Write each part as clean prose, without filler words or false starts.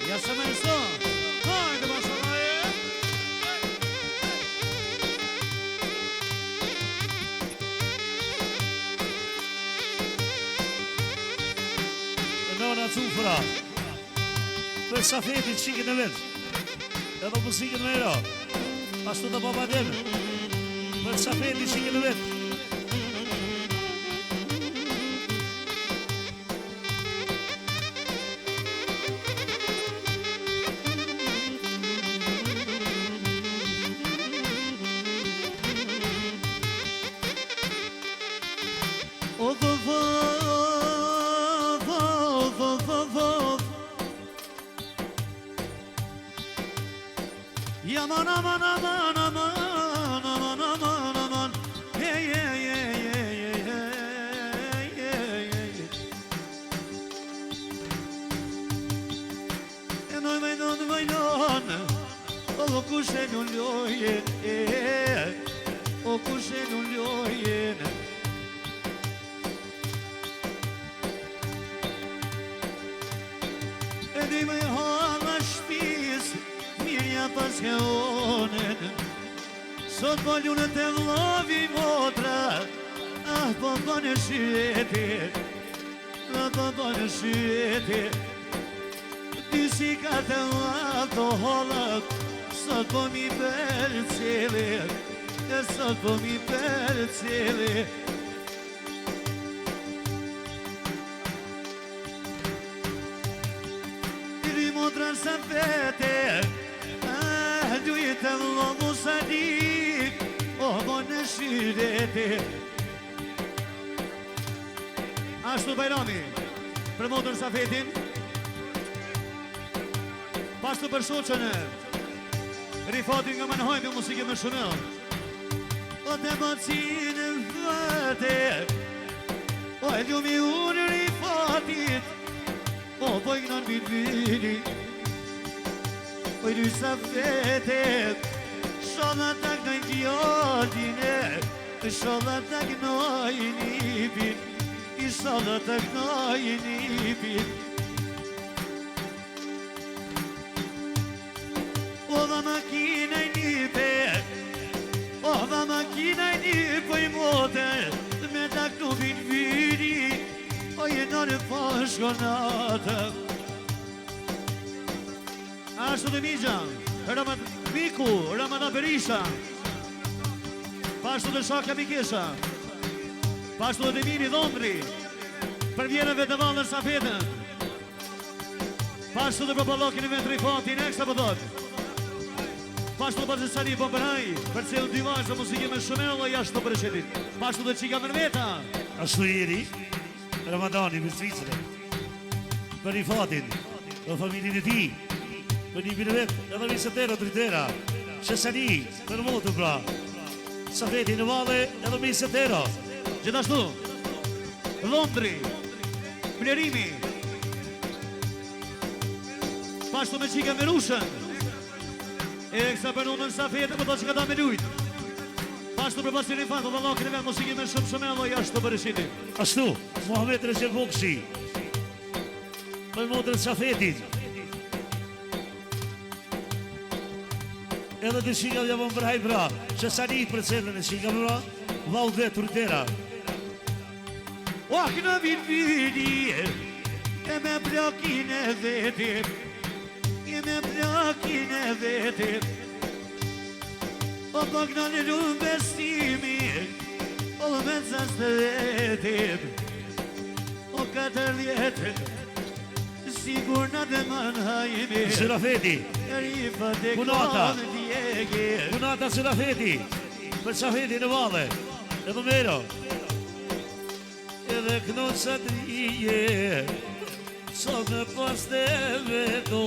Ja se me nëso. Hajde ma shalaje. E nëna cufra. Për safetit qikën e vetë. Edhe musikën me era. Ashtu të baba demë. Për safetit qikën e vetë. Aman aman aman aman aman aman aman hey hey hey hey hey hey e noi mai non o kushe non ljojen o kushe non ljojen e di me halla shpis mirja pas ke onen sot po lunet e vlovi motra ah po në shyeti po në shyeti ti si ka të ato hollak sot po mi për cili sot po mi për cili ti motra sa vete dujtë vlo musadik o po në shireti ashtu Bajrami për motër Safetin pashtu për shoqën Rifatin nga Manhojmë për musikë me Shumel o të mocinë vëte o e ljumi unë Rifatit o po i gënon bitvini oj dy Safetit sholla ta gnoj djodine sholla ta gnoj nipin sholla ta gnoj nipin o dha makina i nipe o dha makina i nipe i moter me ta knupin vini o jenë në pashkonatë ashtu të Migja, Miku, Ramada Berisha pashtu të Shaka Mikesha pashtu të Demiri Dhondri për vjenëve të valër Safetën pashtu të Propalokin e Vetri Fatin Eksa pëdot pashtu të Bazesani Bomberaj për cilë dy vazhë të musikë me Shumel o jashtë të përëshetit pashtu të Qika Mërveta ashtu jeri Ramadani me Zvicre për i Fatin dhe familin e ti për një bine vetë, edhe misetero, dritera, Shesani, për motu pra, Safeti në vale, edhe misetero. Gjithashtu, Londri, Blerimi, pashtu me Qika Merushën, e kësa për numën Safeti, për do që ka da me lujt. Pashtu për Basir Rifatë, dhe lakin e vetë musiki me shumë shumelo, jashtë të përëshiti. Ashtu, Mohamed Recep Bokshi, për motër Safetit, edhe të Qika dhe më mërhaj pra, Shesani për cedrën e Qika mëra, val dhe turtera. O kënë vini, e me blokin e vetit, e me blokin e vetit, o po kënë në lumë bestimi, o me zas të vetit, o 40, sigur në dhe Manhajmi, Sirafeti, Rifat e Punata. konë djegi, Punata Sirafeti, për Safeti në vale, edhe mero, edhe kënon sa drije, sot me pas të veto,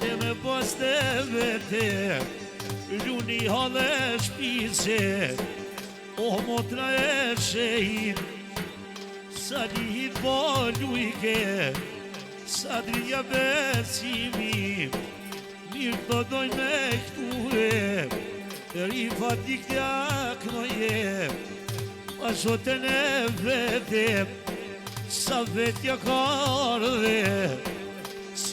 e me pas të vete, luni hale shpice, o motra e shejin, sa njit po lujke, sa drija besimi, mirë të doj me këture, Rifat dikja knoje, a shotën e vete, sa vetja kardhe,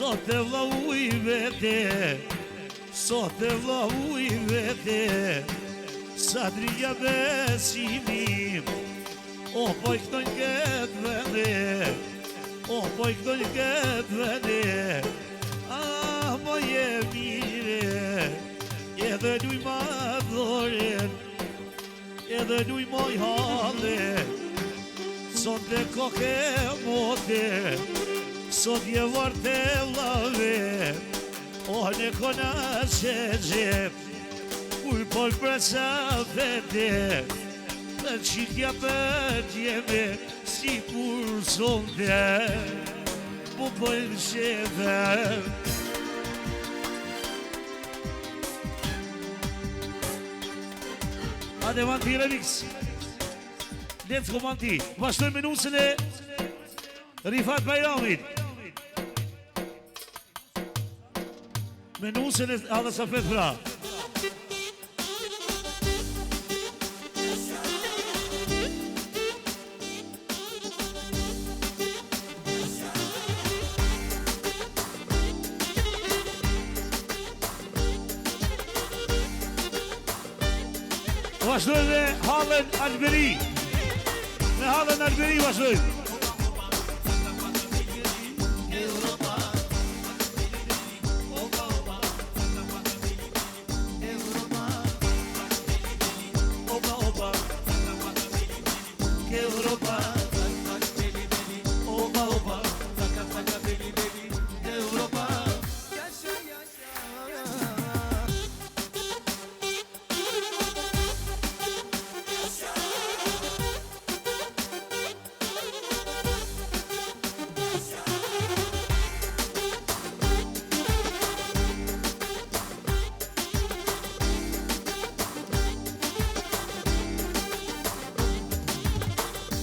Sot e vlau I vete, sot e vlau I vete, Sadria besimim, o po I këtoj këtë vende, o po I këtoj këtë vende, ah, mo je mire, edhe luj ma dhoren, edhe luj moj hale, sot dhe koke mote, sot je varte vlave, o ne kona që gjep, kur por presa vete, të qitja për tjeme, si kur sonde, mu pojnë qeve. Ade Manti remix, let's go Manti, vazhdojmë minusën e Rifat Bajramit. Minusën e Adha Safet pra. Vazhdojmë me Hallën Alberi. Me Hallën Alberi vazhdojmë.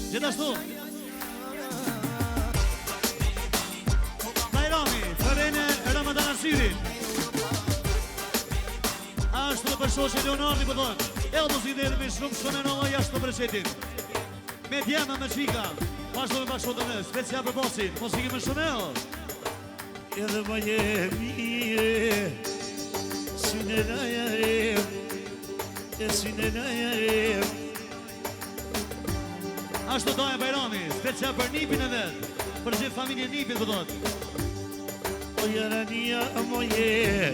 Gjithashtu Bajrami, Ferene Ramadan Arsiri. Ashtu për shoqe Leonardi për thonë, edhe mos I dhe me shumë nova jashtë të preshetit. Me djema me qika, vazhdo me bashkë të në, special për bosit, mos I kemi shumë edhe ma je mire, syne na jarem, e syne na jarem. Ashtu dojë Bajrami, special për Nipin e vetë, për gjithë familje Nipin për thotë. O jarania moje,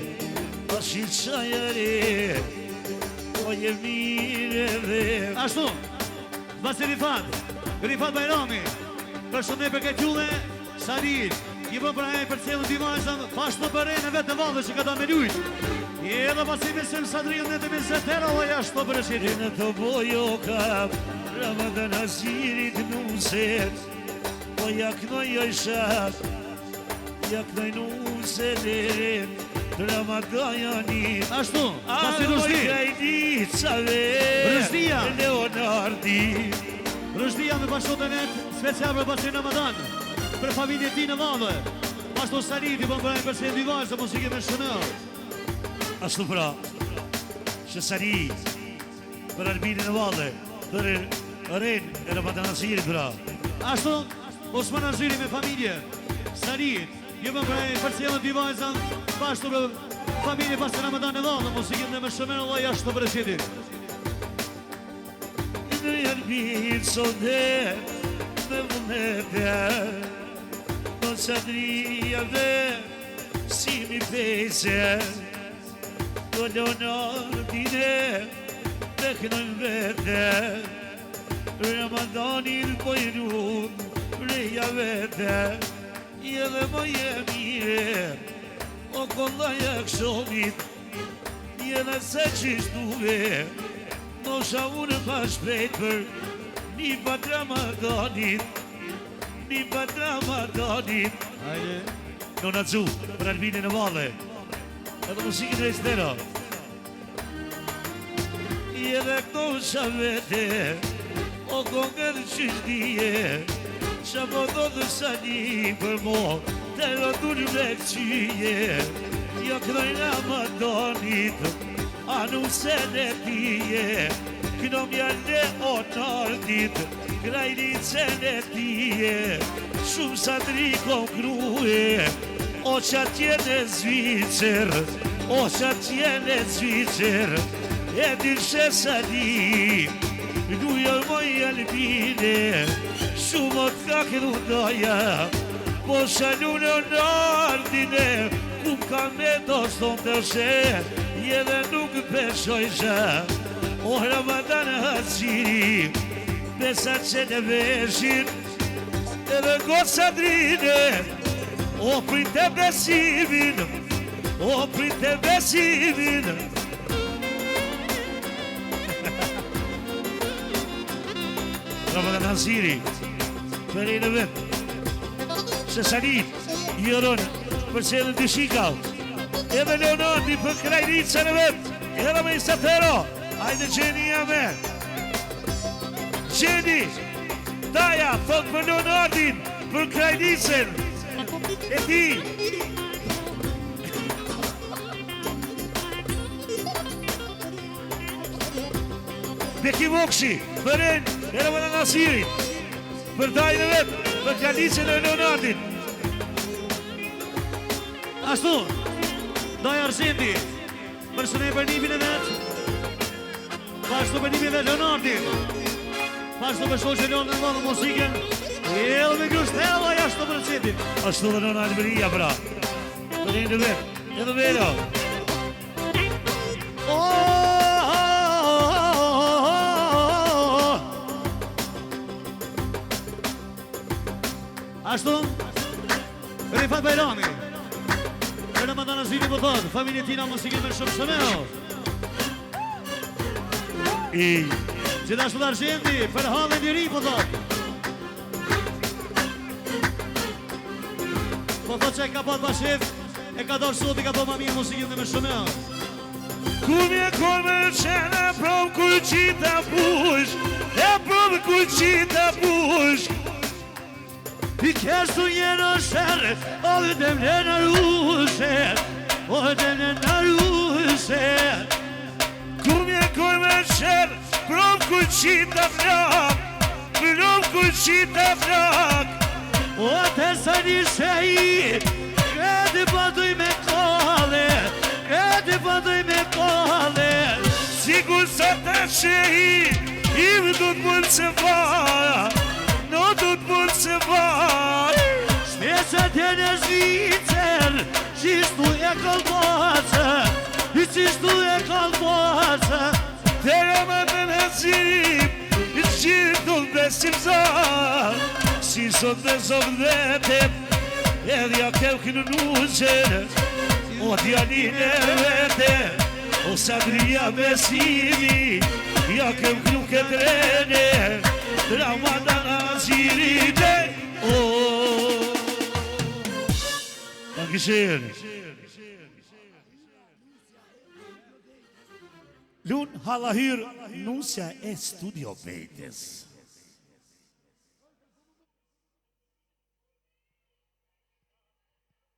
o shilqa jare, o je mire dhe. Ashtu, basi Rifat Bajrami, për shumë ne për këtë gjulle, Sarit, I bëm për ajë për cilën dy vajzën, pashtë të përrejnë e vetë në valdhe që ka ta me lujtë. Edhe pasi besim Sadriën në të me zetera, o jashtë të përëshitin. Në të bojo kam, Ramadan Azirit nuset, po jaknoj ojshat, jaknoj nuset, Ramadan janit. Ashtu, pasi Rëshdi. Aroj krajnicave, Leonardi. Rëshdia me bashkët e vetë, special për pasi Ramadan, për familje ti në vadhe. Ashtu Sarit, I bëm për ajë përse dy vajzë, mos I keme shënër. Ashtu pra, që Sarit, për Albinin në vadhe, për Ren e Ramadan Azirit pra. Ashtu, Osman Arziri me familje, Sarit, jë bëm për ajë përse dy vajzën, bashkë për familje pas të Ramadan në vadhe, mos I keme me shënër Allah jashtë të përëshitit. Në Albin sonde, me vënete, në Sadriave, si mi pese, do Leonardine, me kënën vete, Ramadanin pojrun, reja vete, edhe më je mire, o kollaja këshomit, edhe se qishtuve, nosha unë pa shpejt për një pat Ramadanit, një pat Ramadanit. Nona Zu, për Albinin në valle, edhe musikin e stera. Edhe këto shavete, o kongër qështije, qa po do të sani për mo, të rotur me këqyje, jo këdoj Ramadanit, anusen e tije, këno mjallë Leonardit, krajnicën e tije, shumë Sadri kom kruje, O që atjene Zvicër, o që atjene Zvicër, e din Shesani, Luja moj Albine, shumë të ka këdu doja, po shalu në nardine, ku ka me do ston të shë, edhe nuk peshoj shë, o Ramadan Haciri, besa që në veshin, edhe goca drine, o prite besimin, o prite besimin. Ramadan Haciri, për e në vetë, Shesanit, Joron, për që edhe dy shikau, edhe Leonardi për krajnicën e vetë, edhe me Isatero, hajde Gjeni jame. Gjeni, Taja, thot për Leonardin, për krajnicën, e ti. Beki Mokshi, për en, edhe më në Nasirit, për Tajnë e vetë, për krajnicën e Leonardin. Ashtu, Daj Arsendi, për së ne për nimin e vetë, pashtu për nimin e Leonardin, pashtu për shoqë Leon në mëllë musikën, edhe me Grushtella jashtu për Arsendi. Ashtu dhe nëna Alberia, pra, për një në vetë, edhe vero. Ashtu, Rifat Bajrami, për Ramadan Haciri po thotë, familje tina musikën me shumë shëmeo. Gjithashtu dhe Arsendi, për halën njëri po thotë. Po thotë që e ka pat bashkëf, e ka dorë sot, i ka po ma mirë musikën dhe me shëmeo. Ku mje korme qene, provë kuj qita push, e provë kuj qita push. I kërstu njënë shërë, o dhe demne në rushe, o dhe demne në rushe. Ku mje korme qene, provë kuj qita flak, provë kuj qita flak. O të sa një shëji, këti pënduj me kale, këti pënduj me kale. Sigur sa të shëji, i më du të mund se vaja, no du të mund se vaja. Shpesët e në Zvicër, qishtu e kalbazë, i qishtu e kalbazë. Të Ramadan Haciri, i qishtu të besim zahë, si sot dhe zovë vetëm, edhe ja kev kënë nuqër, o djalin e vete, o sadria besimi, ja kev kënu këtë rene, Ramadan Haciri dhe, o. Dankeschön. Lun Halahyr Nusja e Studio Vetes.